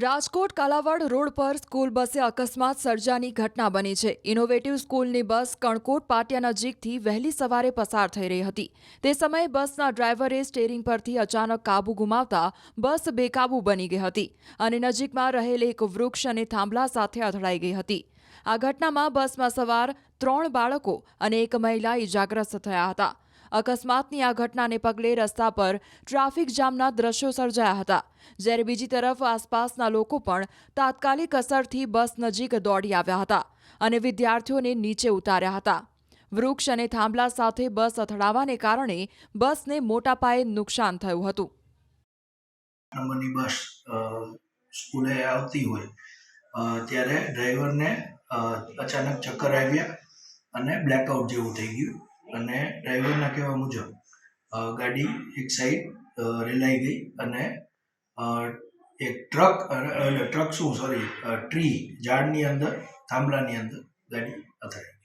Rajkot Kalavad road પર school બસે અકસ્માત સર્જાની ઘટના બની છે। ઇનોવેટિવ સ્કૂલની બસ કણકોટ પાટિયા નજીકથી વહેલી સવારે પસાર થઈ રહી હતી। તે સમયે બસના ડ્રાઈવરે સ્ટીયરિંગ પરથી અચાનક કાબુ ગુમાવતા બસ બેકાબૂ બની ગઈ હતી અને નજીકમાં રહેલ એક વૃક્ષ અને થાંભલા સાથે અથડાઈ ગઈ હતી। આ ઘટનામાં બસમાં સવાર 3 બાળકો અને એક મહિલા ઇજાગ્રસ્ત થયા હતા। અકસ્માતની આ ઘટનાને પગલે રસ્તા પર ટ્રાફિક જામના દ્રશ્યો સર્જાયા હતા, જ્યારે બીજી તરફ આસપાસના લોકો પણ તાત્કાલિક અસરથી બસ નજીક દોડી આવ્યા હતા અને વિદ્યાર્થીઓને નીચે ઉતાર્યા હતા। વૃક્ષ અને થાંભલા સાથે બસ અથડાવાને કારણે બસને મોટા પાયે નુકસાન થયું હતું। નંબરની બસ સ્કૂલે આવતી હોય ત્યારે ડ્રાઈવરને અચાનક ચક્કર આવ્યા અને બ્લેકઆઉટ જેવું થઈ ગયું અને ડ્રાઈવરના કહેવા મુજબ ગાડી એક સાઈડ રેલાઈ ગઈ અને એક ટ્રી ઝાડની અંદર થાંભલાની અંદર ગાડી અથડાઈ ગઈ।